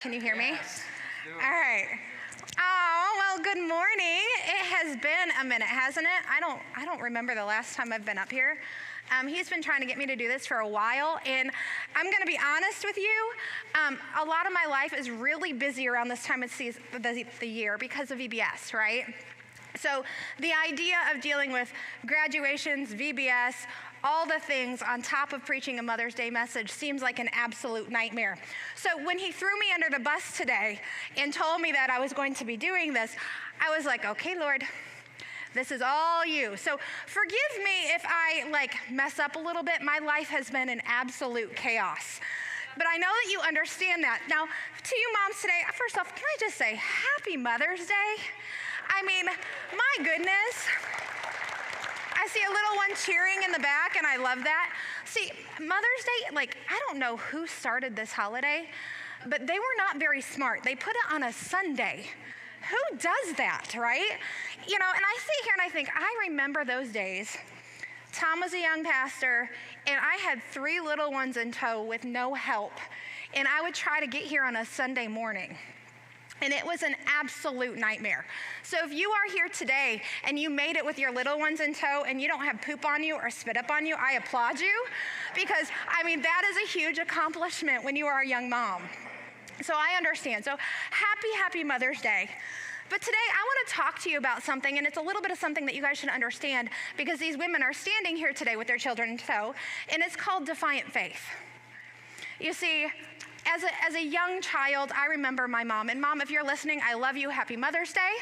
Can you hear me? Yes. All right. Oh, well, good morning. It has been a minute, hasn't it? I don't remember the last time I've been up here. He's been trying to get me to do this for a while, and I'm going to be honest with you. A lot of my life is really busy around this time of the year because of VBS, right? So the idea of dealing with graduations, VBS, all the things on top of preaching a Mother's Day message seems like an absolute nightmare. So when he threw me under the bus today and told me that I was going to be doing this, I was like, okay, Lord, this is all you. So forgive me if I mess up a little bit. My life has been an absolute chaos. But I know that you understand that. Now, to you moms today, first off, can I just say Happy Mother's Day? I mean, my goodness. I see a little one cheering in the back, and I love that. See, Mother's Day, I don't know who started this holiday, but they were not very smart. They put it on a Sunday. Who does that, right? You know, and I sit here and I think, I remember those days. Tom was a young pastor, and I had 3 little ones in tow with no help, and I would try to get here on a Sunday morning. And it was an absolute nightmare. So if you are here today and you made it with your little ones in tow and you don't have poop on you or spit up on you, I applaud you, because, that is a huge accomplishment when you are a young mom. So I understand. So happy Mother's Day. But today I want to talk to you about something, and it's a little bit of something that you guys should understand, because these women are standing here today with their children in tow, and it's called defiant faith. You see, as a young child, I remember my mom. And Mom, if you're listening, I love you. Happy Mother's Day.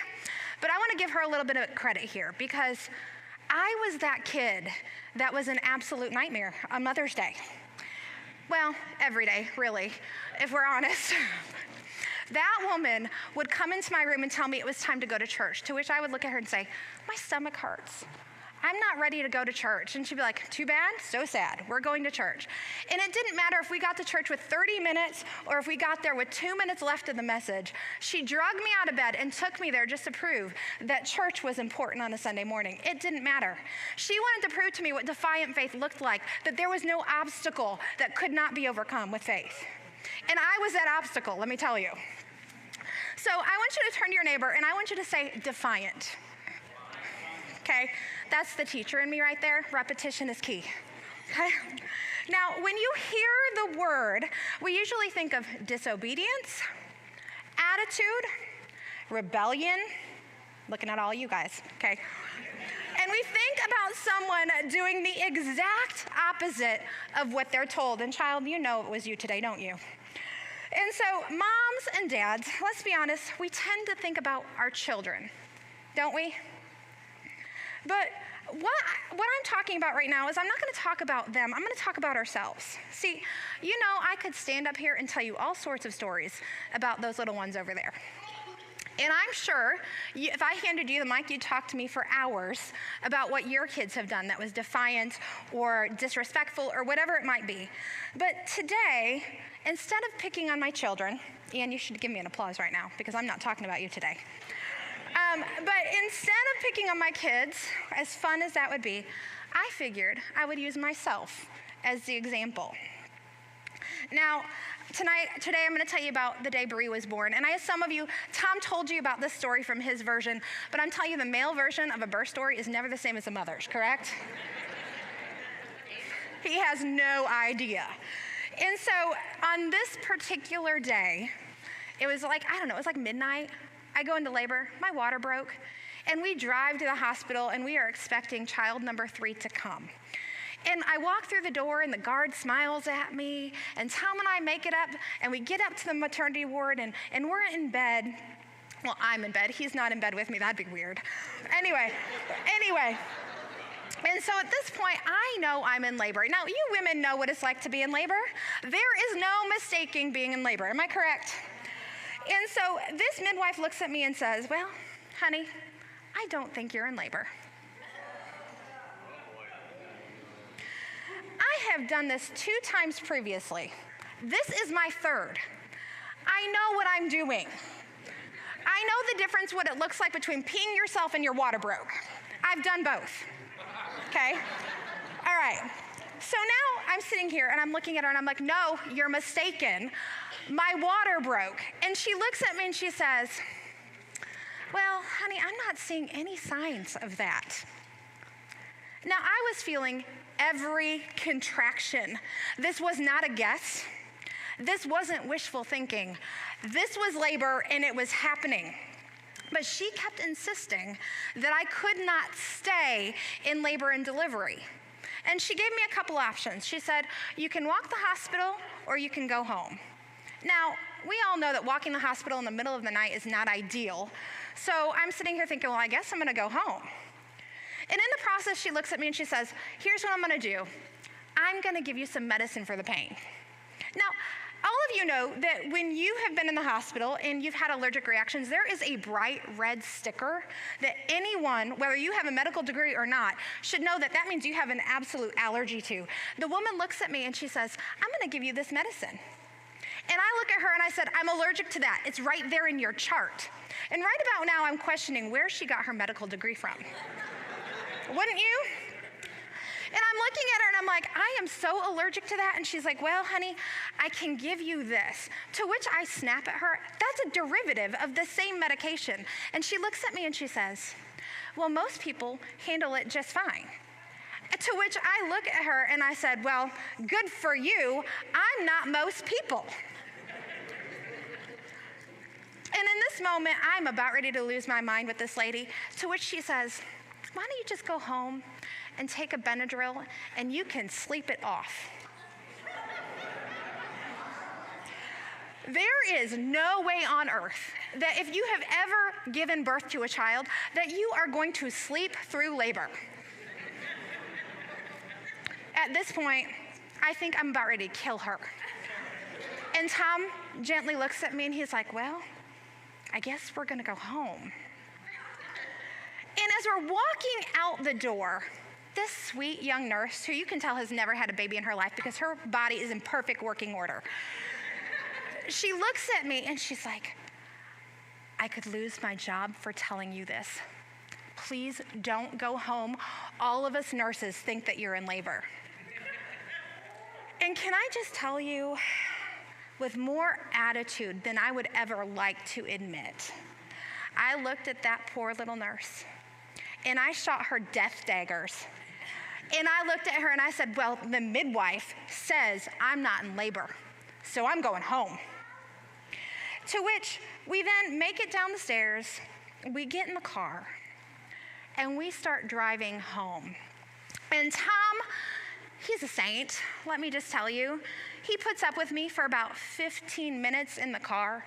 But I want to give her a little bit of credit here, because I was that kid that was an absolute nightmare on Mother's Day. Well, every day, really, if we're honest. That woman would come into my room and tell me it was time to go to church, to which I would look at her and say, my stomach hurts. I'm not ready to go to church. And she'd be like, too bad, so sad, we're going to church. And it didn't matter if we got to church with 30 minutes or if we got there with 2 minutes left of the message. She dragged me out of bed and took me there just to prove that church was important on a Sunday morning. It didn't matter. She wanted to prove to me what defiant faith looked like, that there was no obstacle that could not be overcome with faith. And I was that obstacle, let me tell you. So I want you to turn to your neighbor and I want you to say defiant. Okay, that's the teacher in me right there. Repetition is key. Okay. Now, when you hear the word, we usually think of disobedience, attitude, rebellion. Looking at all you guys, okay? And we think about someone doing the exact opposite of what they're told. And child, you know it was you today, don't you? And so moms and dads, let's be honest, we tend to think about our children, don't we? But what I'm talking about right now is I'm not going to talk about them. I'm going to talk about ourselves. See, I could stand up here and tell you all sorts of stories about those little ones over there. And I'm sure if I handed you the mic, you'd talk to me for hours about what your kids have done that was defiant or disrespectful or whatever it might be. But today, instead of picking on my children, and you should give me an applause right now because I'm not talking about you today. But instead of picking on my kids, as fun as that would be, I figured I would use myself as the example. Now, today I'm going to tell you about the day Bree was born. And I have some of you, Tom told you about this story from his version, but I'm telling you the male version of a birth story is never the same as the mother's, correct? He has no idea. And so on this particular day, it was it was like midnight. I go into labor, my water broke, and we drive to the hospital, and we are expecting child number 3 to come. And I walk through the door, and the guard smiles at me, and Tom and I make it up, and we get up to the maternity ward, and we're in bed. Well, I'm in bed. He's not in bed with me. That'd be weird. Anyway. And so at this point, I know I'm in labor. Now, you women know what it's like to be in labor. There is no mistaking being in labor. Am I correct? And so this midwife looks at me and says, well, honey, I don't think you're in labor. I have done this 2 times previously. This is my 3rd. I know what I'm doing. I know the difference, what it looks like between peeing yourself and your water broke. I've done both. Okay? All right. So now I'm sitting here and I'm looking at her and I'm like, no, you're mistaken. My water broke. And she looks at me and she says, well, honey, I'm not seeing any signs of that. Now, I was feeling every contraction. This was not a guess. This wasn't wishful thinking. This was labor and it was happening. But she kept insisting that I could not stay in labor and delivery. And she gave me a couple options. She said, you can walk the hospital or you can go home. Now, we all know that walking the hospital in the middle of the night is not ideal. So I'm sitting here thinking, well, I guess I'm gonna go home. And in the process, she looks at me and she says, here's what I'm gonna do. I'm gonna give you some medicine for the pain. Now, all of you know that when you have been in the hospital and you've had allergic reactions, there is a bright red sticker that anyone, whether you have a medical degree or not, should know that means you have an absolute allergy to. The woman looks at me and she says, I'm gonna give you this medicine. And I look at her and I said, I'm allergic to that. It's right there in your chart. And right about now, I'm questioning where she got her medical degree from. Wouldn't you? And I'm looking at her and I'm like, I am so allergic to that. And she's like, well, honey, I can give you this. To which I snap at her, that's a derivative of the same medication. And she looks at me and she says, well, most people handle it just fine. To which I look at her and I said, well, good for you. I'm not most people. And in this moment, I'm about ready to lose my mind with this lady, to which she says, why don't you just go home and take a Benadryl and you can sleep it off. There is no way on earth that if you have ever given birth to a child that you are going to sleep through labor. At this point, I think I'm about ready to kill her. And Tom gently looks at me and he's like, well, I guess we're gonna go home. And as we're walking out the door, this sweet young nurse, who you can tell has never had a baby in her life because her body is in perfect working order, she looks at me and she's like, I could lose my job for telling you this. Please don't go home. All of us nurses think that you're in labor. And can I just tell you, with more attitude than I would ever like to admit, I looked at that poor little nurse and I shot her death daggers. And I looked at her and I said, well, the midwife says I'm not in labor, so I'm going home. To which we then make it down the stairs, we get in the car, and we start driving home. And Tom, he's a saint, let me just tell you. He puts up with me for about 15 minutes in the car.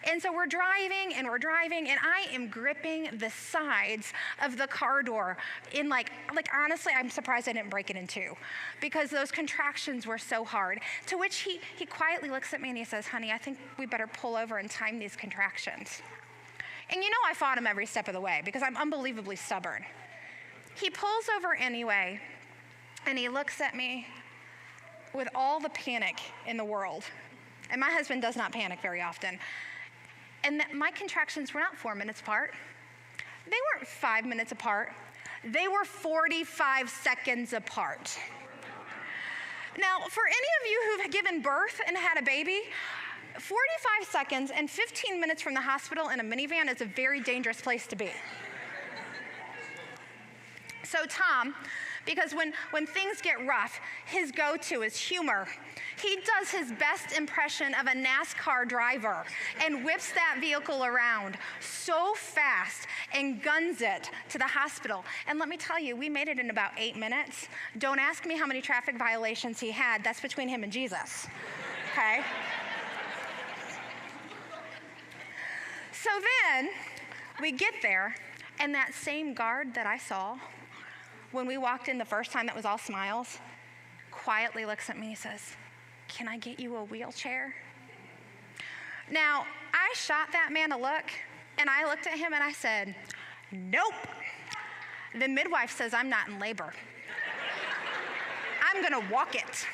And so we're driving, and I am gripping the sides of the car door in like honestly, I'm surprised I didn't break it in two because those contractions were so hard. To which he quietly looks at me and he says, honey, I think we better pull over and time these contractions. And you know I fought him every step of the way because I'm unbelievably stubborn. He pulls over anyway, and he looks at me with all the panic in the world. And my husband does not panic very often. And my contractions were not 4 minutes apart. They weren't 5 minutes apart. They were 45 seconds apart. Now, for any of you who've given birth and had a baby, 45 seconds and 15 minutes from the hospital in a minivan is a very dangerous place to be. So Tom, because when things get rough, his go-to is humor. He does his best impression of a NASCAR driver and whips that vehicle around so fast and guns it to the hospital. And let me tell you, we made it in about 8 minutes. Don't ask me how many traffic violations he had. That's between him and Jesus, okay? So then we get there, and that same guard that I saw when we walked in the first time that was all smiles, quietly looks at me and says, can I get you a wheelchair? Now, I shot that man a look, and I looked at him and I said, nope. The midwife says I'm not in labor. I'm gonna walk it.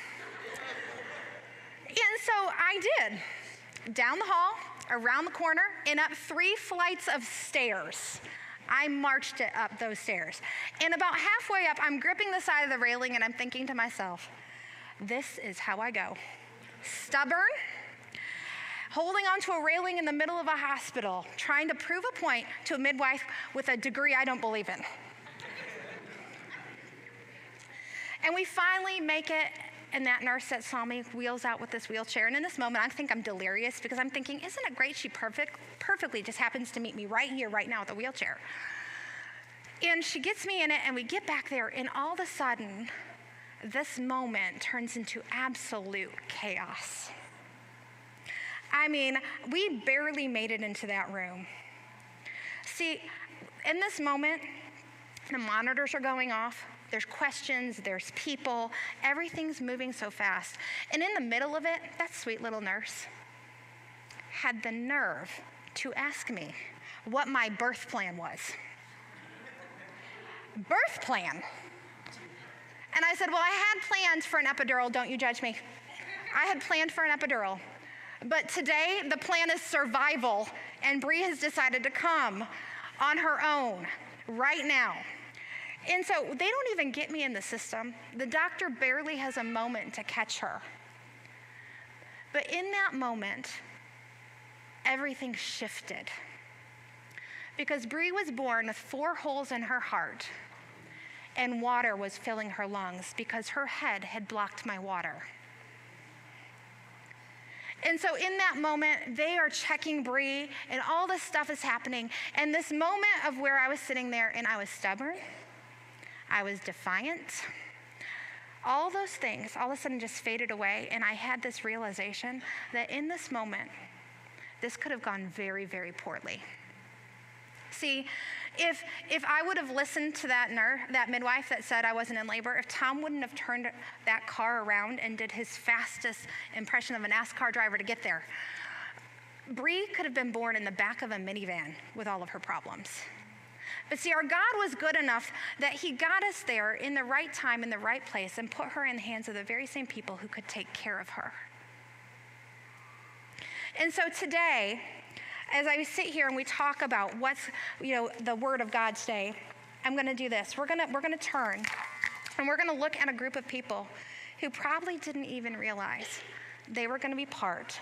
And so I did. Down the hall, around the corner, and up 3 flights of stairs. I marched it up those stairs. And about halfway up, I'm gripping the side of the railing and I'm thinking to myself, this is how I go. Stubborn, holding onto a railing in the middle of a hospital, trying to prove a point to a midwife with a degree I don't believe in. And we finally make it, and that nurse that saw me wheels out with this wheelchair. And in this moment, I think I'm delirious because I'm thinking, isn't it great she perfectly just happens to meet me right here, right now with a wheelchair. And she gets me in it, and we get back there, and all of a sudden, this moment turns into absolute chaos. I mean, we barely made it into that room. See, in this moment, the monitors are going off. There's questions, there's people, everything's moving so fast. And in the middle of it, that sweet little nurse had the nerve to ask me what my birth plan was. Birth plan? And I said, well, I had plans for an epidural, don't you judge me. I had planned for an epidural. But today, the plan is survival, and Bree has decided to come on her own right now. And so they don't even get me in the system. The doctor barely has a moment to catch her. But in that moment, everything shifted. Because Bree was born with 4 holes in her heart, and water was filling her lungs because her head had blocked my water. And so in that moment, they are checking Bree, and all this stuff is happening. And this moment of where I was sitting there, and I was stubborn, I was defiant, all those things all of a sudden just faded away, and I had this realization that in this moment, this could have gone very, very poorly. See, if I would have listened to that midwife that said I wasn't in labor, if Tom wouldn't have turned that car around and did his fastest impression of a NASCAR driver to get there, Bree could have been born in the back of a minivan with all of her problems. But see, our God was good enough that he got us there in the right time, in the right place, and put her in the hands of the very same people who could take care of her. And so today, as I sit here and we talk about what's, the Word of God today, I'm going to do this. We're going to turn, and we're going to look at a group of people who probably didn't even realize they were going to be part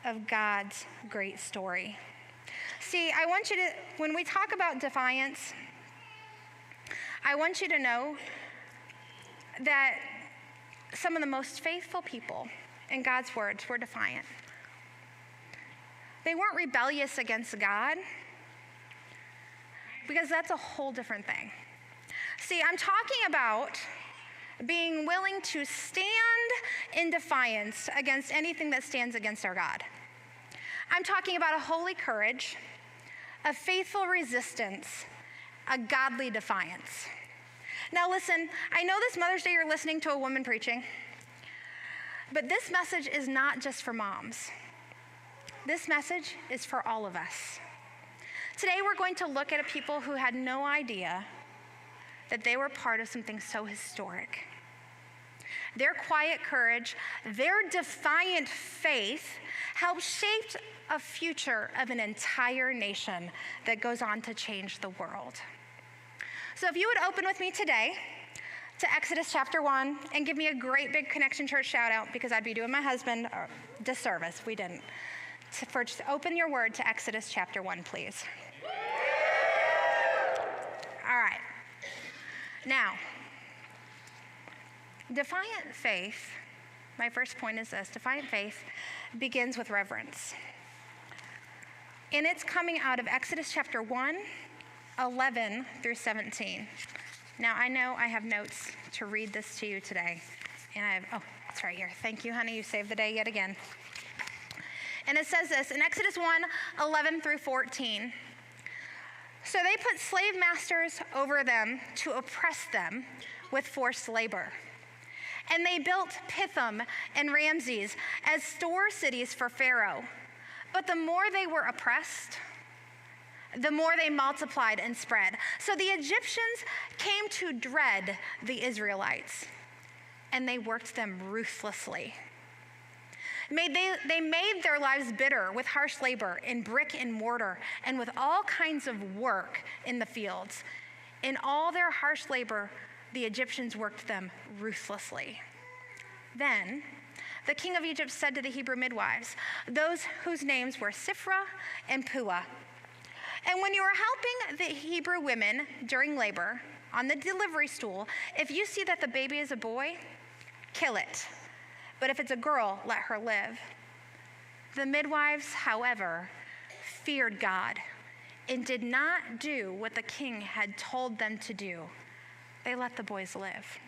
of God's great story. See, I want you to, when we talk about defiance, I want you to know that some of the most faithful people in God's words were defiant. They weren't rebellious against God, because that's a whole different thing. See, I'm talking about being willing to stand in defiance against anything that stands against our God. I'm talking about a holy courage, a faithful resistance, a godly defiance. Now listen, I know this Mother's Day you're listening to a woman preaching, but this message is not just for moms. This message is for all of us. Today we're going to look at a people who had no idea that they were part of something so historic. Their quiet courage, their defiant faith helped shape a future of an entire nation that goes on to change the world. So if you would open with me today to Exodus chapter 1 and give me a great big Connection Church shout out, because I'd be doing my husband a disservice if we didn't. First, open your word to Exodus chapter 1, please. All right. Now, defiant faith, my first point is this: defiant faith begins with reverence. And it's coming out of Exodus chapter 1, 11 through 17. Now, I know I have notes to read this to you today. And it's right here. Thank you, honey. You saved the day yet again. And it says this in Exodus 1, 11 through 14. So they put slave masters over them to oppress them with forced labor. And they built Pithom and Ramses as store cities for Pharaoh. But the more they were oppressed, the more they multiplied and spread. So the Egyptians came to dread the Israelites, and they worked them ruthlessly. They made their lives bitter with harsh labor in brick and mortar and with all kinds of work in the fields. In all their harsh labor, the Egyptians worked them ruthlessly. Then the king of Egypt said to the Hebrew midwives, those whose names were Shiphrah and Puah, and when you are helping the Hebrew women during labor on the delivery stool, if you see that the baby is a boy, kill it. But if it's a girl, let her live. The midwives, however, feared God and did not do what the king had told them to do. They let the boys live.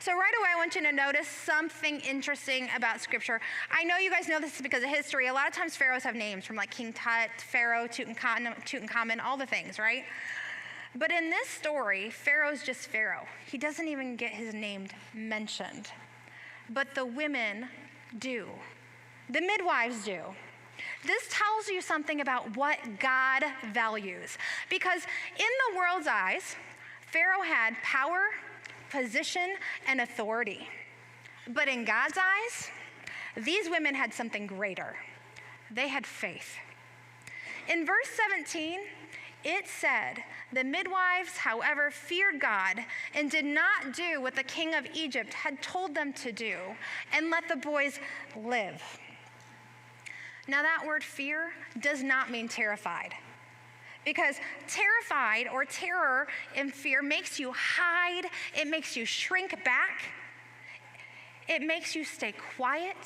So right away, I want you to notice something interesting about Scripture. I know you guys know this because of history. A lot of times pharaohs have names from like King Tut, Pharaoh, Tutankhamun, all the things, right? But in this story, Pharaoh's just Pharaoh. He doesn't even get his name mentioned. But the women do. The midwives do. This tells you something about what God values. Because in the world's eyes, Pharaoh had power, position, and authority. But in God's eyes, these women had something greater. They had faith. In verse 17, it said, the midwives, however, feared God and did not do what the king of Egypt had told them to do and let the boys live. Now that word fear does not mean terrified. Because terrified or terror and fear makes you hide, it makes you shrink back, it makes you stay quiet.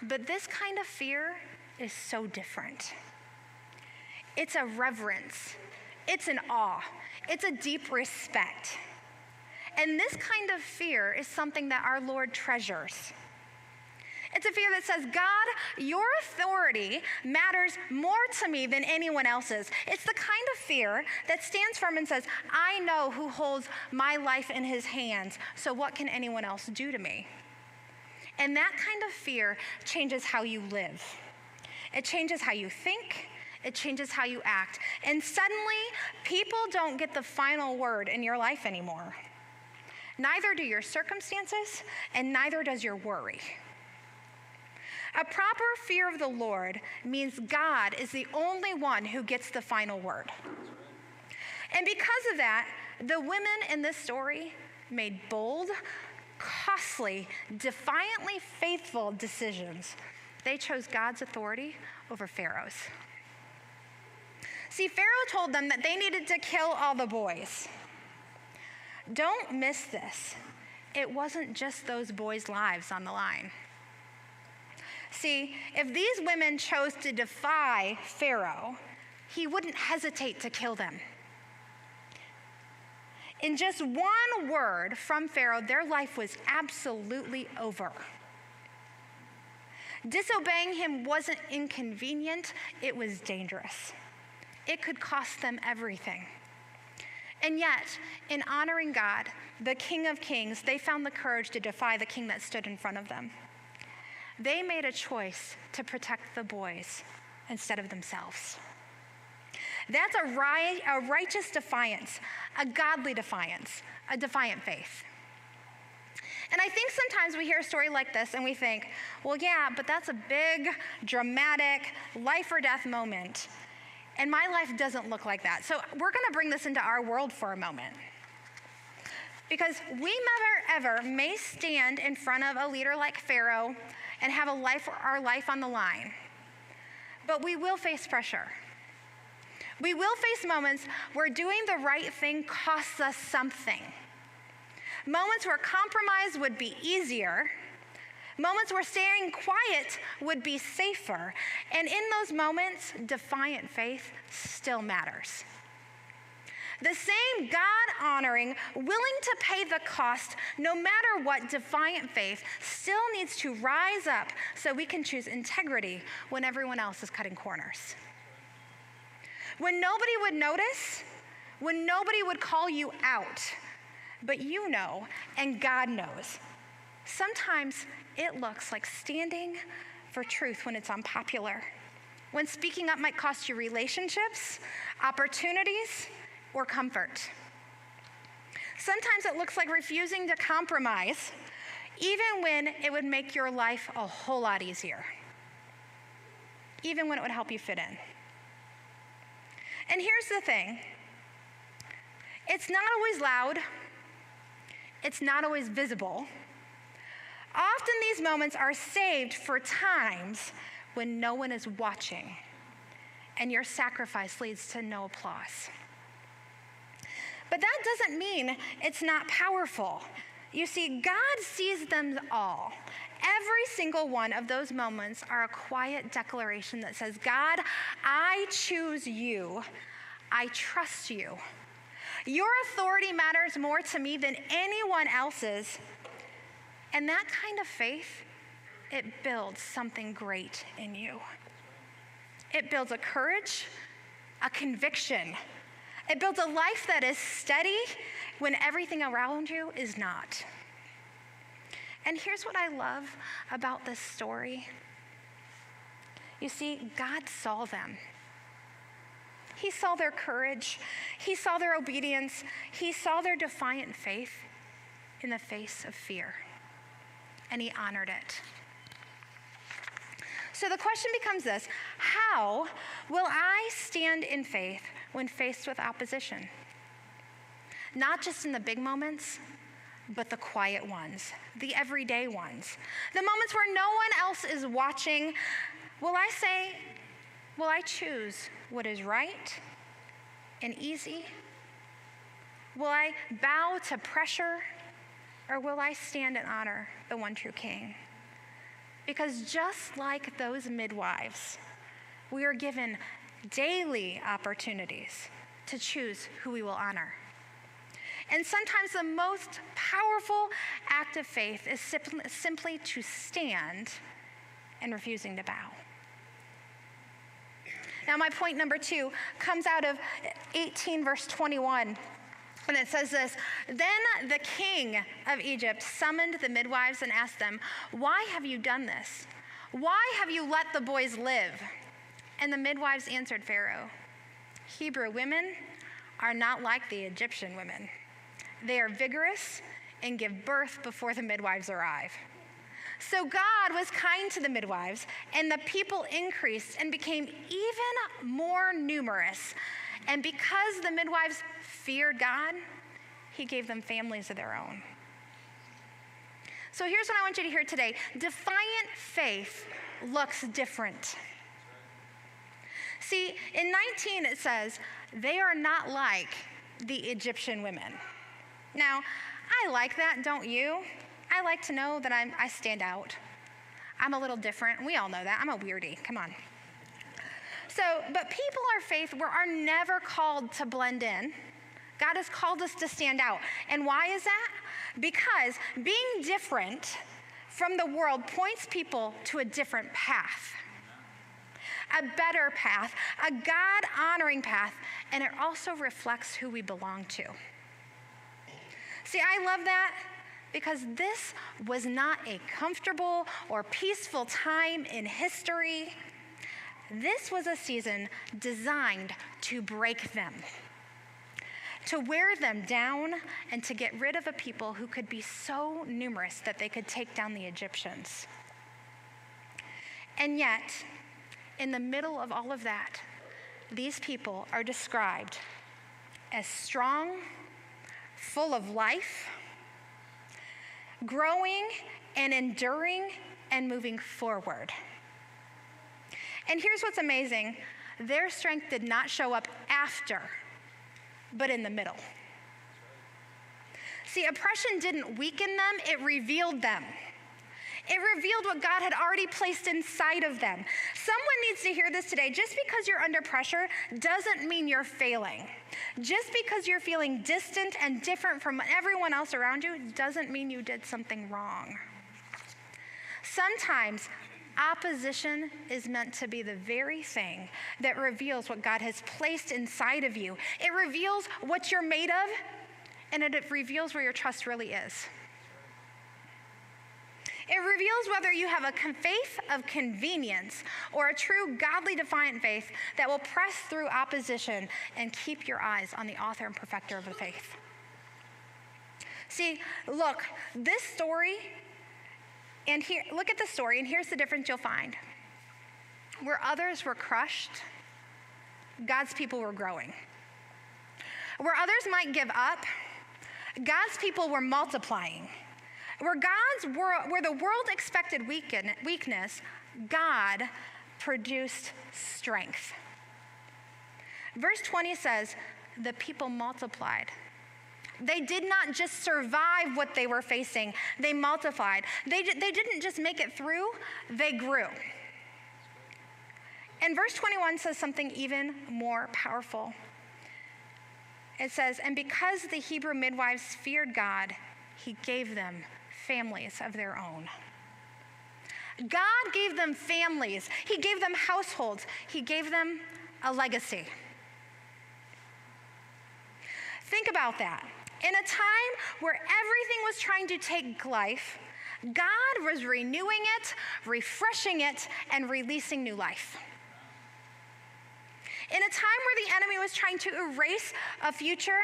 But this kind of fear is so different. It's a reverence, it's an awe, it's a deep respect. And this kind of fear is something that our Lord treasures. It's a fear that says, God, your authority matters more to me than anyone else's. It's the kind of fear that stands firm and says, I know who holds my life in his hands, so what can anyone else do to me? And that kind of fear changes how you live. It changes how you think. It changes how you act. And suddenly, people don't get the final word in your life anymore. Neither do your circumstances, and neither does your worry. A proper fear of the Lord means God is the only one who gets the final word. And because of that, the women in this story made bold, costly, defiantly faithful decisions. They chose God's authority over Pharaoh's. See, Pharaoh told them that they needed to kill all the boys. Don't miss this. It wasn't just those boys' lives on the line. See, if these women chose to defy Pharaoh, he wouldn't hesitate to kill them. In just one word from Pharaoh, their life was absolutely over. Disobeying him wasn't inconvenient, it was dangerous. It could cost them everything. And yet, in honoring God, the King of Kings, they found the courage to defy the king that stood in front of them. They made a choice to protect the boys instead of themselves. That's a righteous defiance, a godly defiance, a defiant faith. And I think sometimes we hear a story like this and we think, well, yeah, but that's a big, dramatic, life or death moment. And my life doesn't look like that. So we're going to bring this into our world for a moment. Because we never, ever may stand in front of a leader like Pharaoh and have our life on the line. But we will face pressure. We will face moments where doing the right thing costs us something. Moments where compromise would be easier. Moments where staying quiet would be safer. And in those moments, defiant faith still matters. The same God-honoring, willing to pay the cost, no matter what, defiant faith still needs to rise up so we can choose integrity when everyone else is cutting corners. When nobody would notice, when nobody would call you out, but you know and God knows. Sometimes it looks like standing for truth when it's unpopular. When speaking up might cost you relationships, opportunities, or comfort. Sometimes it looks like refusing to compromise, even when it would make your life a whole lot easier. Even when it would help you fit in. And here's the thing. It's not always loud. It's not always visible. Often these moments are saved for times when no one is watching and your sacrifice leads to no applause. But that doesn't mean it's not powerful. You see, God sees them all. Every single one of those moments are a quiet declaration that says, God, I choose you. I trust you. Your authority matters more to me than anyone else's. And that kind of faith, it builds something great in you. It builds a courage, a conviction. It builds a life that is steady when everything around you is not. And here's what I love about this story. You see, God saw them. He saw their courage. He saw their obedience. He saw their defiant faith in the face of fear. And he honored it. So the question becomes this: how will I stand in faith when faced with opposition? Not just in the big moments, but the quiet ones, the everyday ones, the moments where no one else is watching. Will I choose what is right and easy? Will I bow to pressure, or will I stand and honor the one true King? Because just like those midwives, we are given daily opportunities to choose who we will honor. And sometimes the most powerful act of faith is simply to stand and refusing to bow. Now, my point number 2 comes out of 18 verse 21. And it says this: Then the king of Egypt summoned the midwives and asked them, "Why have you done this? Why have you let the boys live?" And the midwives answered Pharaoh, "Hebrew women are not like the Egyptian women. They are vigorous and give birth before the midwives arrive." So God was kind to the midwives, and the people increased and became even more numerous. And because the midwives feared God, he gave them families of their own. So here's what I want you to hear today. Defiant faith looks different. See, in 19 it says, "They are not like the Egyptian women." Now, I like that, don't you? I like to know that I stand out. I'm a little different. We all know that. I'm a weirdie. Come on. But people of faith are never called to blend in. God has called us to stand out. And why is that? Because being different from the world points people to a different path, a better path, a God-honoring path, and it also reflects who we belong to. See, I love that because this was not a comfortable or peaceful time in history. This was a season designed to break them, to wear them down, and to get rid of a people who could be so numerous that they could take down the Egyptians. And yet, in the middle of all of that, these people are described as strong, full of life, growing and enduring and moving forward. And here's what's amazing. Their strength did not show up after, but in the middle. See, oppression didn't weaken them, it revealed them. It revealed what God had already placed inside of them. Someone needs to hear this today. Just because you're under pressure doesn't mean you're failing. Just because you're feeling distant and different from everyone else around you doesn't mean you did something wrong. Sometimes opposition is meant to be the very thing that reveals what God has placed inside of you. It reveals what you're made of, and it reveals where your trust really is. It reveals whether you have a faith of convenience or a true godly defiant faith that will press through opposition and keep your eyes on the author and perfecter of the faith. See, look, this story, and here, look at the story, and here's the difference you'll find. Where others were crushed, God's people were growing. Where others might give up, God's people were multiplying. Where the world expected weakness, God produced strength. Verse 20 says, the people multiplied. They did not just survive what they were facing, they multiplied. They didn't just make it through, they grew. And verse 21 says something even more powerful. It says, and because the Hebrew midwives feared God, he gave them families of their own. God gave them families. He gave them households. He gave them a legacy. Think about that. In a time where everything was trying to take life, God was renewing it, refreshing it, and releasing new life. In a time where the enemy was trying to erase a future,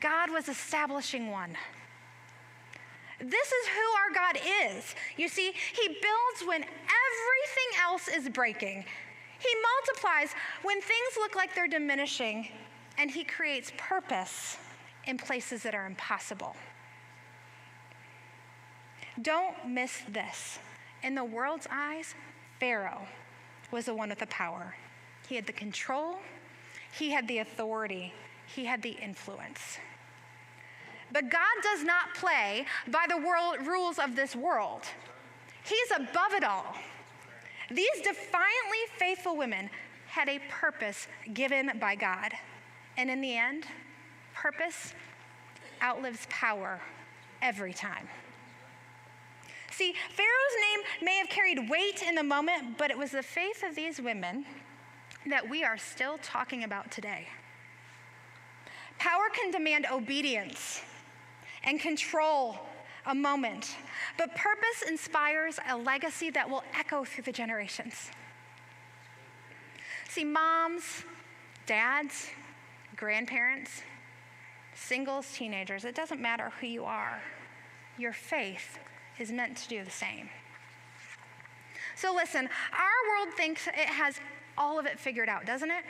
God was establishing one. This is who our God is. You see, he builds when everything else is breaking. He multiplies when things look like they're diminishing, and he creates purpose in places that are impossible. Don't miss this. In the world's eyes, Pharaoh was the one with the power. He had the control, he had the authority, he had the influence. But God does not play by the rules of this world. He's above it all. These defiantly faithful women had a purpose given by God. And in the end, purpose outlives power every time. See, Pharaoh's name may have carried weight in the moment, but it was the faith of these women that we are still talking about today. Power can demand obedience and control a moment, but purpose inspires a legacy that will echo through the generations. See, moms, dads, grandparents, singles, teenagers, it doesn't matter who you are. Your faith is meant to do the same. So listen, our world thinks it has all of it figured out, doesn't it?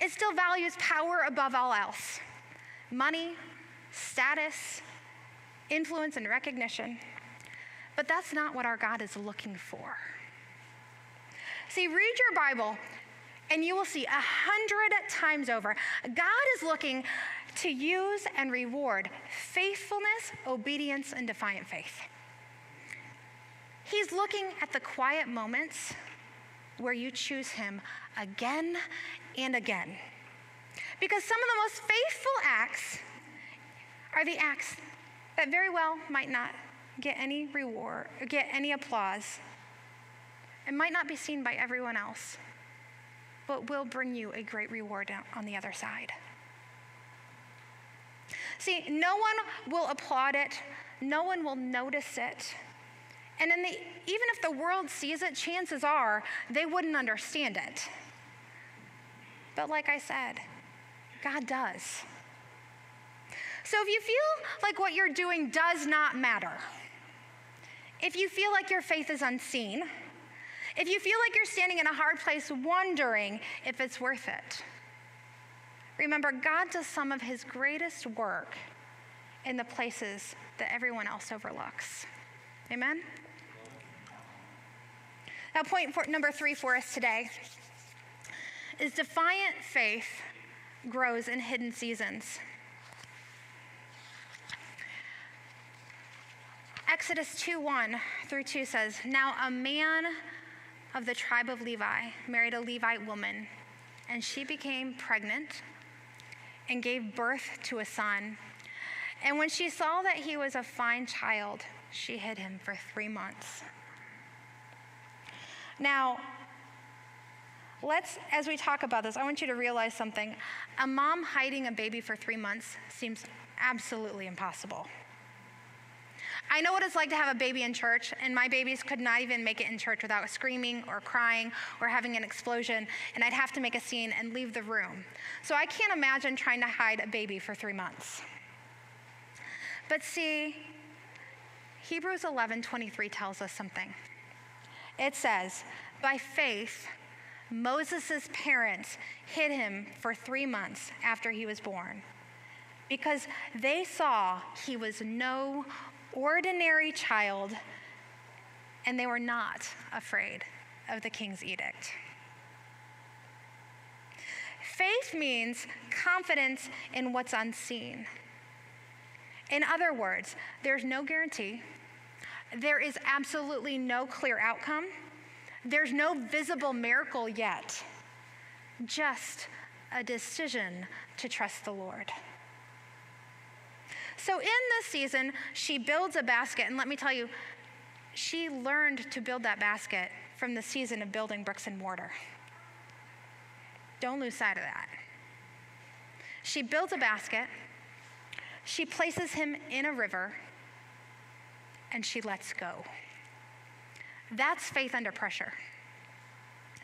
It still values power above all else. Money, status, influence, and recognition. But that's not what our God is looking for. See, read your Bible, and you will see 100 times over, God is looking to use and reward faithfulness, obedience, and defiant faith. He's looking at the quiet moments where you choose him again and again. Because some of the most faithful acts are the acts that very well might not get any reward, or get any applause, and might not be seen by everyone else, but will bring you a great reward on the other side. See, no one will applaud it, no one will notice it. And even if the world sees it, chances are they wouldn't understand it. But like I said, God does. So if you feel like what you're doing does not matter, if you feel like your faith is unseen, if you feel like you're standing in a hard place wondering if it's worth it, remember, God does some of his greatest work in the places that everyone else overlooks. Amen? Now, number 3 for us today is defiant faith grows in hidden seasons. Exodus 2:1-2 says, now a man of the tribe of Levi married a Levite woman, and she became pregnant and gave birth to a son. And when she saw that he was a fine child, she hid him for 3 months. Now, as we talk about this, I want you to realize something. A mom hiding a baby for 3 months seems absolutely impossible. I know what it's like to have a baby in church, and my babies could not even make it in church without screaming or crying or having an explosion, and I'd have to make a scene and leave the room. So I can't imagine trying to hide a baby for 3 months. But see, Hebrews 11:23 tells us something. It says, by faith, Moses' parents hid him for 3 months after he was born. because they saw he was no ordinary child, and they were not afraid of the king's edict. Faith means confidence in what's unseen. In other words, there's no guarantee. There is absolutely no clear outcome. There's no visible miracle yet. Just a decision to trust the Lord. So in this season, she builds a basket, and let me tell you, she learned to build that basket from the season of building bricks and mortar. Don't lose sight of that. She builds a basket, she places him in a river, and she lets go. That's faith under pressure.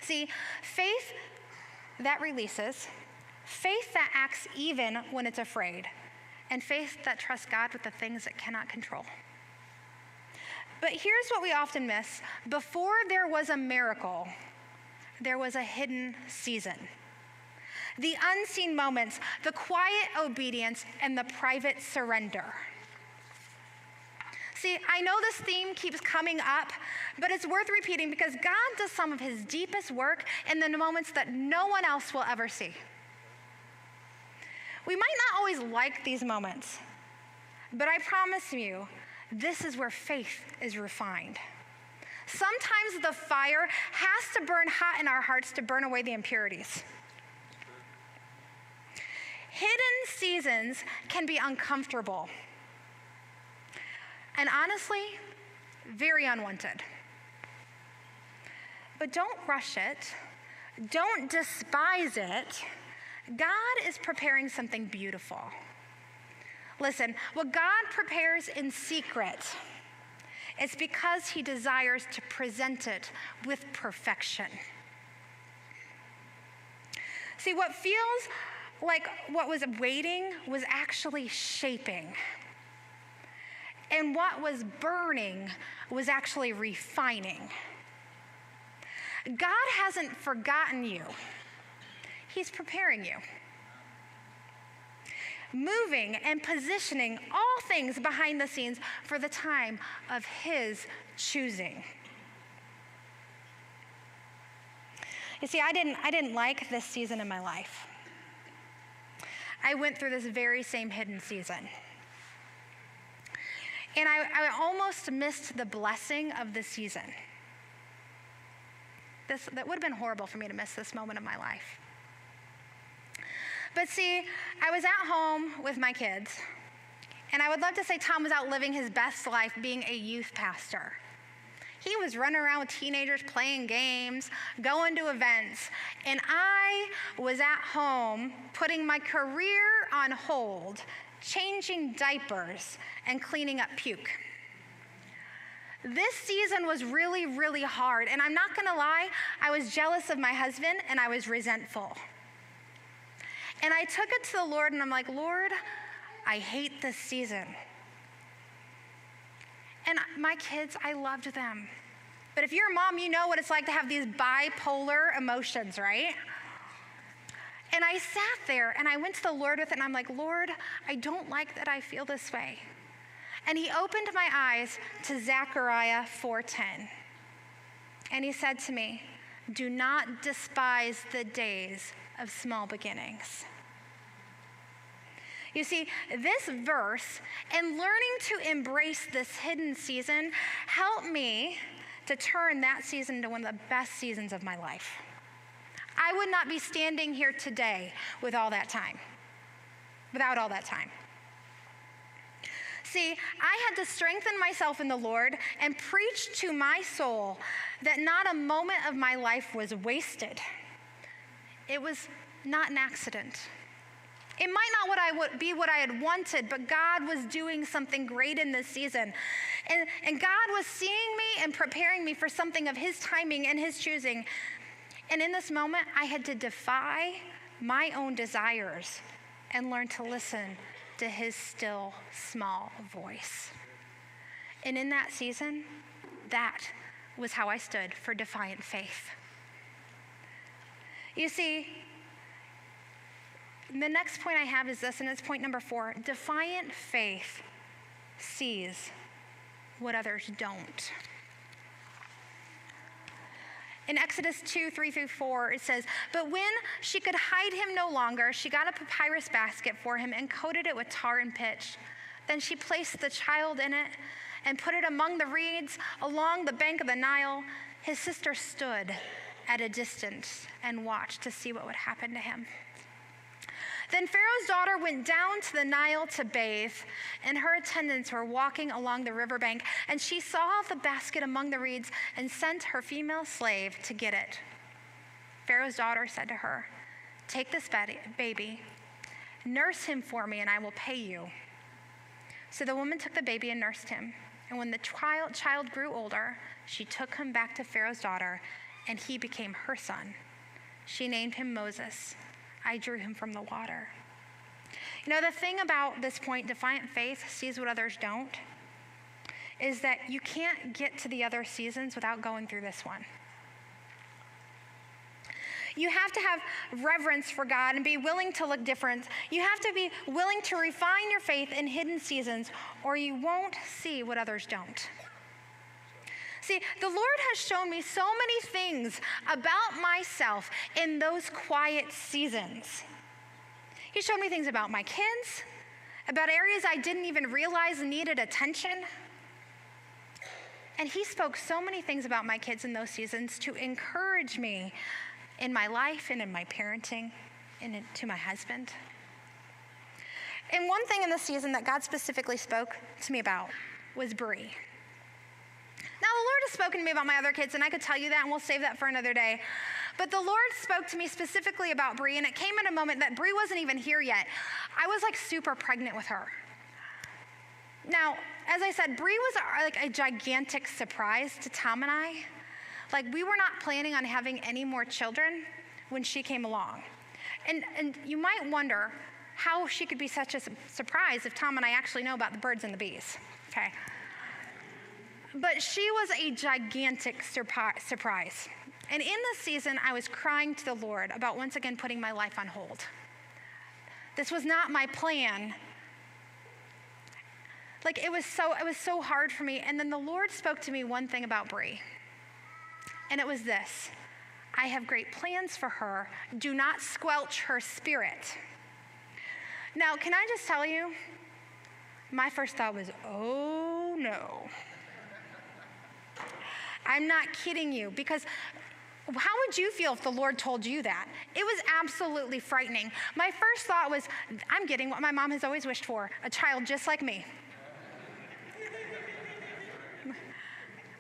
See, faith that releases, faith that acts even when it's afraid, and faith that trusts God with the things it cannot control. But here's what we often miss. Before there was a miracle, there was a hidden season. The unseen moments, the quiet obedience, and the private surrender. See, I know this theme keeps coming up, but it's worth repeating because God does some of his deepest work in the moments that no one else will ever see. We might not always like these moments, but I promise you, this is where faith is refined. Sometimes the fire has to burn hot in our hearts to burn away the impurities. Hidden seasons can be uncomfortable and honestly, very unwanted. But don't rush it. Don't despise it. God is preparing something beautiful. Listen, what God prepares in secret, it's because he desires to present it with perfection. See, what feels like what was waiting was actually shaping. And what was burning was actually refining. God hasn't forgotten you. He's preparing you. Moving and positioning all things behind the scenes for the time of his choosing. You see, I didn't like this season in my life. I went through this very same hidden season. And I almost missed the blessing of the season. That would have been horrible for me to miss this moment of my life. But see, I was at home with my kids, and I would love to say Tom was out living his best life being a youth pastor. He was running around with teenagers playing games, going to events, and I was at home putting my career on hold, changing diapers, and cleaning up puke. This season was really, really hard, and I'm not gonna lie, I was jealous of my husband, and I was resentful. And I took it to the Lord, and I'm like, Lord, I hate this season. And my kids, I loved them. But if you're a mom, you know what it's like to have these bipolar emotions, right? And I sat there, and I went to the Lord with it, and I'm like, Lord, I don't like that I feel this way. And he opened my eyes to Zechariah 4:10. And he said to me, do not despise the days of small beginnings. You see, this verse and learning to embrace this hidden season helped me to turn that season into one of the best seasons of my life. I would not be standing here today without all that time. See, I had to strengthen myself in the Lord and preach to my soul that not a moment of my life was wasted. It was not an accident. It might not be what I had wanted, but God was doing something great in this season. And God was seeing me and preparing me for something of his timing and his choosing. And in this moment, I had to defy my own desires and learn to listen to his still small voice. And in that season, that was how I stood for defiant faith. You see, The next point I have is this, and it's point number 4. Defiant faith sees what others don't. In Exodus 2:3-4, it says, "But when she could hide him no longer, she got a papyrus basket for him and coated it with tar and pitch. Then she placed the child in it and put it among the reeds along the bank of the Nile. His sister stood at a distance and watched to see what would happen to him. Then Pharaoh's daughter went down to the Nile to bathe, and her attendants were walking along the riverbank, and she saw the basket among the reeds and sent her female slave to get it. Pharaoh's daughter said to her, 'Take this baby, nurse him for me, and I will pay you.' So the woman took the baby and nursed him. And when the child grew older, she took him back to Pharaoh's daughter, and he became her son. She named him Moses. I drew him from the water." You know, the thing about this point, defiant faith sees what others don't, is that you can't get to the other seasons without going through this one. You have to have reverence for God and be willing to look different. You have to be willing to refine your faith in hidden seasons, or you won't see what others don't. See, the Lord has shown me so many things about myself in those quiet seasons. He showed me things about my kids, about areas I didn't even realize needed attention. And he spoke so many things about my kids in those seasons to encourage me in my life and in my parenting and to my husband. And one thing in this season that God specifically spoke to me about was Bree. Now, the Lord has spoken to me about my other kids, and I could tell you that, and we'll save that for another day. But the Lord spoke to me specifically about Bree, and it came at a moment that Bree wasn't even here yet. I was like super pregnant with her. Now, as I said, Bree was like a gigantic surprise to Tom and I. Like, we were not planning on having any more children when she came along. And you might wonder how she could be such a surprise if Tom and I actually know about the birds and the bees, okay? But she was a gigantic surprise. And in this season, I was crying to the Lord about once again putting my life on hold. This was not my plan. Like, it was so hard for me. And then the Lord spoke to me one thing about Bree. And it was this: I have great plans for her. Do not squelch her spirit. Now, can I just tell you, my first thought was, oh no. I'm not kidding you, because how would you feel if the Lord told you that? It was absolutely frightening. My first thought was, I'm getting what my mom has always wished for, a child just like me.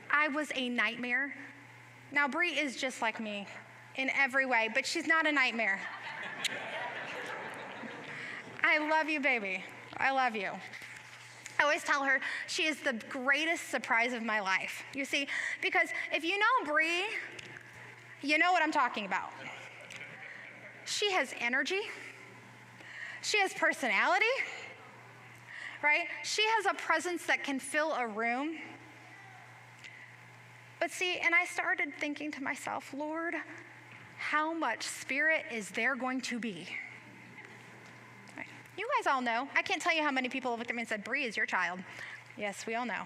I was a nightmare. Now, Bree is just like me in every way, but she's not a nightmare. I love you, baby. I love you. I always tell her she is the greatest surprise of my life. You see, because if you know Bree, you know what I'm talking about. She has energy. She has personality, right? She has a presence that can fill a room. But see, and I started thinking to myself, Lord, how much spirit is there going to be? You guys all know. I can't tell you how many people have looked at me and said, Bree is your child. Yes, we all know.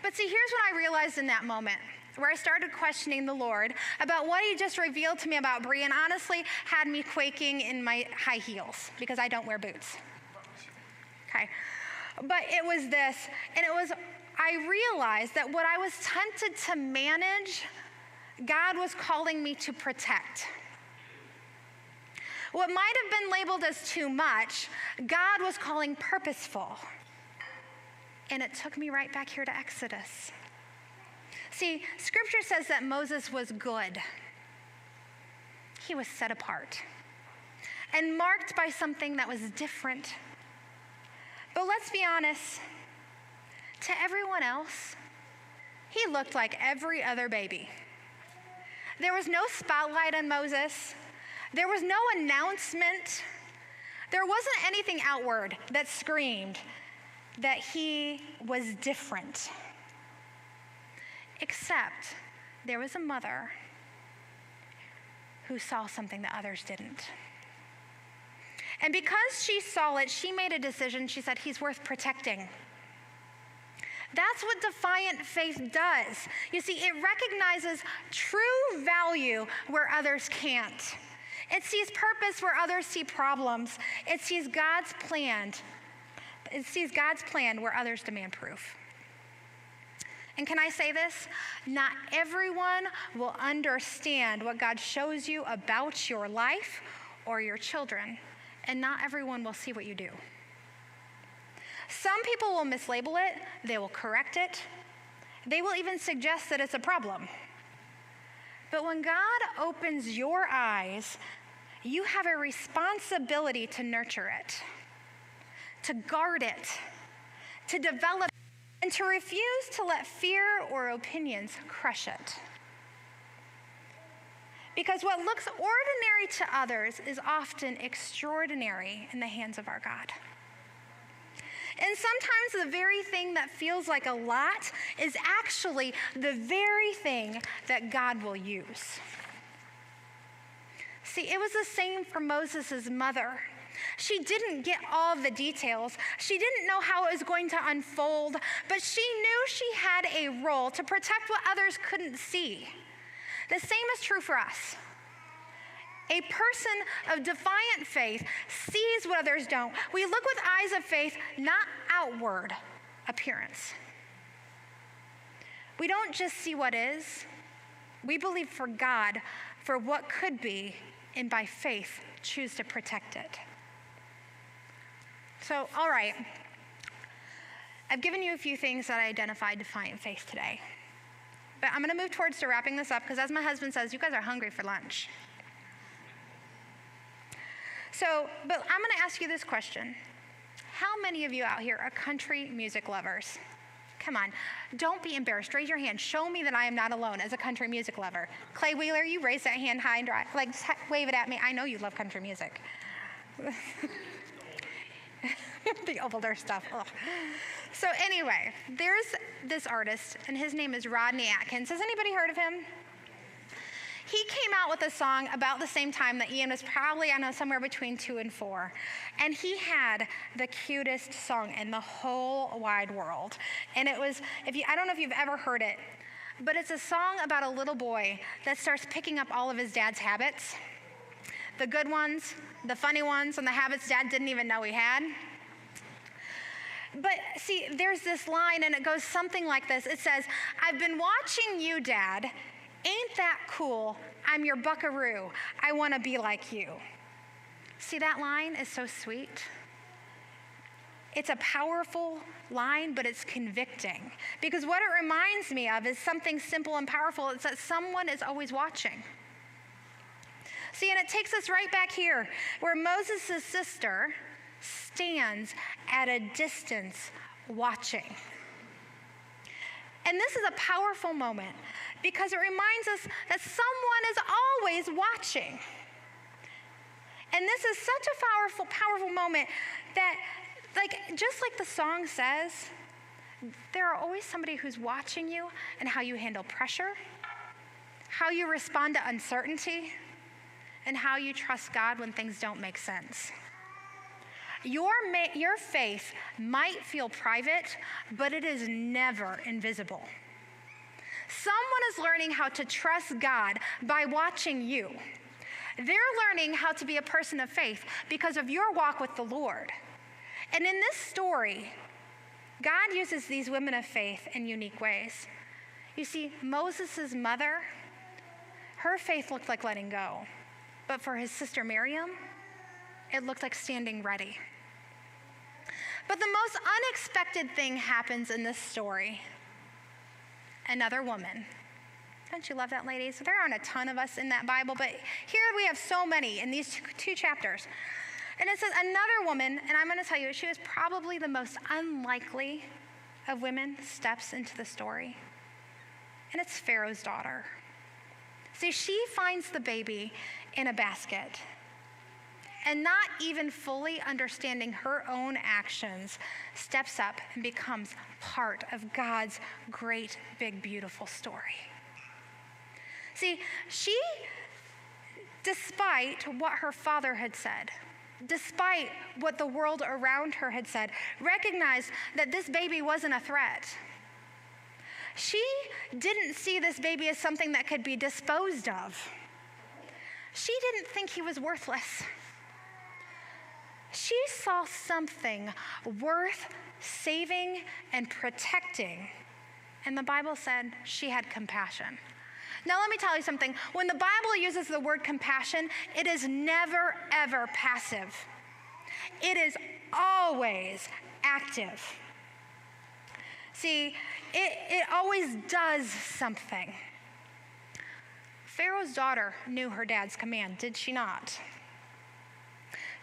But see, here's what I realized in that moment, where I started questioning the Lord about what he just revealed to me about Bree, and honestly had me quaking in my high heels because I don't wear boots. Okay. But it was this, and I realized that what I was tempted to manage, God was calling me to protect. What might have been labeled as too much, God was calling purposeful. And it took me right back here to Exodus. See, Scripture says that Moses was good. He was set apart and marked by something that was different. But let's be honest, to everyone else, he looked like every other baby. There was no spotlight on Moses. There was no announcement. There wasn't anything outward that screamed that he was different. Except there was a mother who saw something that others didn't. And because she saw it, she made a decision. She said, he's worth protecting. That's what defiant faith does. You see, it recognizes true value where others can't. It sees purpose where others see problems. It sees God's plan. It sees God's plan where others demand proof. And can I say this? Not everyone will understand what God shows you about your life or your children, and not everyone will see what you do. Some people will mislabel it, they will correct it, they will even suggest that it's a problem. But when God opens your eyes, you have a responsibility to nurture it, to guard it, to develop, and to refuse to let fear or opinions crush it. Because what looks ordinary to others is often extraordinary in the hands of our God. And sometimes the very thing that feels like a lot is actually the very thing that God will use. See, it was the same for Moses' mother. She didn't get all the details. She didn't know how it was going to unfold, but she knew she had a role to protect what others couldn't see. The same is true for us. A person of defiant faith sees what others don't. We look with eyes of faith, not outward appearance. We don't just see what is. We believe for God for what could be, and by faith choose to protect it. So, all right. I've given you a few things that I identified defiant faith today. But I'm going to move towards to wrapping this up because, as my husband says, you guys are hungry for lunch. But I'm going to ask you this question. How many of you out here are country music lovers? Come on, don't be embarrassed. Raise your hand. Show me that I am not alone as a country music lover. Clay Wheeler, you raise that hand high and dry. Like, wave it at me. I know you love country music. The older stuff. Ugh. So anyway, there's this artist, and his name is Rodney Atkins. Has anybody heard of him? He came out with a song about the same time that Ian was probably, I know, somewhere between 2 and 4. And he had the cutest song in the whole wide world. And it was, I don't know if you've ever heard it, but it's a song about a little boy that starts picking up all of his dad's habits. The good ones, the funny ones, and the habits dad didn't even know he had. But see, there's this line, and it goes something like this. It says, "I've been watching you, Dad. Ain't that cool? I'm your buckaroo. I want to be like you." See, that line is so sweet. It's a powerful line, but it's convicting. Because what it reminds me of is something simple and powerful. It's that someone is always watching. See, and it takes us right back here, where Moses' sister stands at a distance watching. And this is a powerful moment because it reminds us that someone is always watching. And this is such a powerful moment that, just like the song says, there are always somebody who's watching you and how you handle pressure, how you respond to uncertainty, and how you trust God when things don't make sense. Your faith might feel private, but it is never invisible. Someone is learning how to trust God by watching you. They're learning how to be a person of faith because of your walk with the Lord. And in this story, God uses these women of faith in unique ways. You see, Moses' mother, her faith looked like letting go. But for his sister Miriam, it looked like standing ready. But the most unexpected thing happens in this story. Another woman. Don't you love that, ladies? There aren't a ton of us in that Bible, but here we have so many in these two chapters. And it says another woman, and I'm going to tell you, she was probably the most unlikely of women, steps into the story. And it's Pharaoh's daughter. See, she finds the baby in a basket. And not even fully understanding her own actions, steps up and becomes part of God's great, big, beautiful story. See, she, despite what her father had said, despite what the world around her had said, recognized that this baby wasn't a threat. She didn't see this baby as something that could be disposed of. She didn't think he was worthless. She saw something worth saving and protecting. And the Bible said she had compassion. Now let me tell you something. When the Bible uses the word compassion, it is never, ever passive. It is always active. See, it always does something. Pharaoh's daughter knew her dad's command, did she not?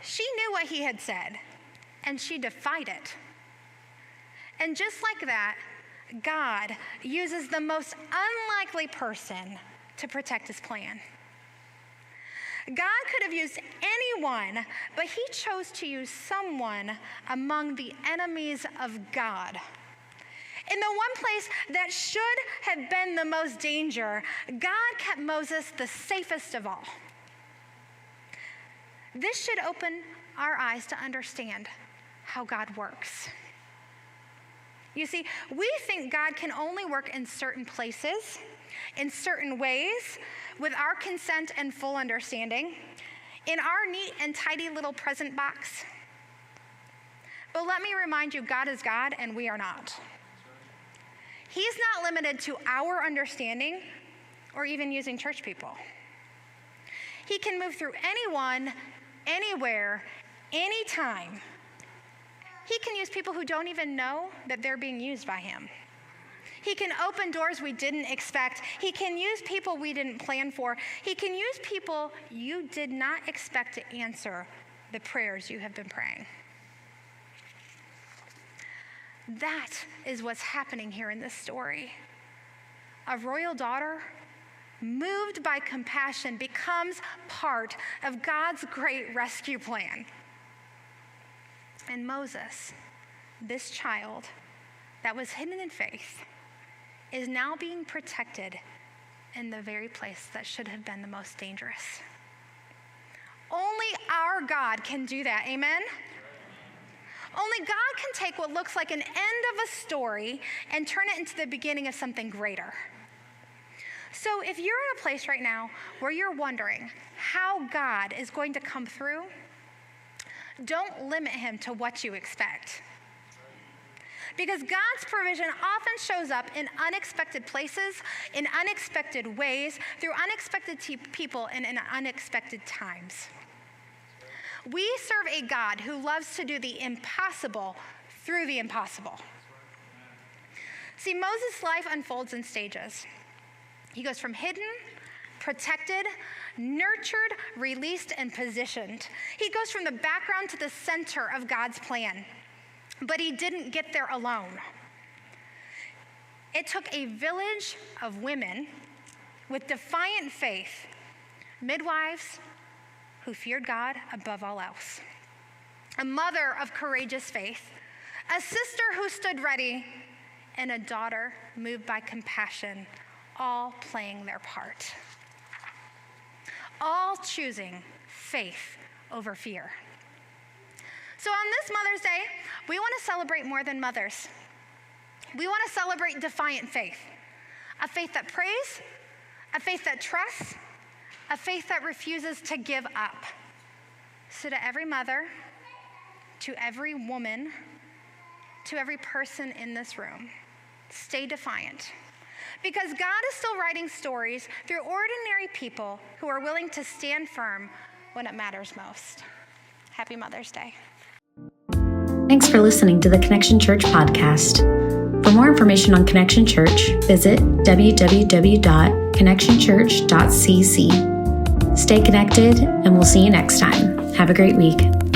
She knew what he had said, and she defied it. And just like that, God uses the most unlikely person to protect his plan. God could have used anyone, but he chose to use someone among the enemies of God. In the one place that should have been the most danger, God kept Moses the safest of all. This should open our eyes to understand how God works. You see, we think God can only work in certain places, in certain ways, with our consent and full understanding, in our neat and tidy little present box. But let me remind you, God is God and we are not. He's not limited to our understanding or even using church people. He can move through anyone, anywhere, anytime. He can use people who don't even know that they're being used by him. He can open doors we didn't expect. He can use people we didn't plan for. He can use people you did not expect to answer the prayers you have been praying. That is what's happening here in this story. A royal daughter, moved by compassion, becomes part of God's great rescue plan. And Moses, this child that was hidden in faith, is now being protected in the very place that should have been the most dangerous. Only our God can do that, amen? Only God can take what looks like an end of a story and turn it into the beginning of something greater. So if you're in a place right now where you're wondering how God is going to come through, don't limit him to what you expect. Because God's provision often shows up in unexpected places, in unexpected ways, through unexpected people, and in unexpected times. We serve a God who loves to do the impossible through the impossible. See, Moses' life unfolds in stages. He goes from hidden, protected, nurtured, released, and positioned. He goes from the background to the center of God's plan. But he didn't get there alone. It took a village of women with defiant faith, midwives who feared God above all else, a mother of courageous faith, a sister who stood ready, and a daughter moved by compassion, all playing their part, all choosing faith over fear. So on this Mother's Day, we want to celebrate more than mothers. We want to celebrate defiant faith, a faith that prays, a faith that trusts, a faith that refuses to give up. So to every mother, to every woman, to every person in this room, stay defiant. Because God is still writing stories through ordinary people who are willing to stand firm when it matters most. Happy Mother's Day. Thanks for listening to the Connection Church podcast. For more information on Connection Church, visit www.connectionchurch.cc. Stay connected, and we'll see you next time. Have a great week.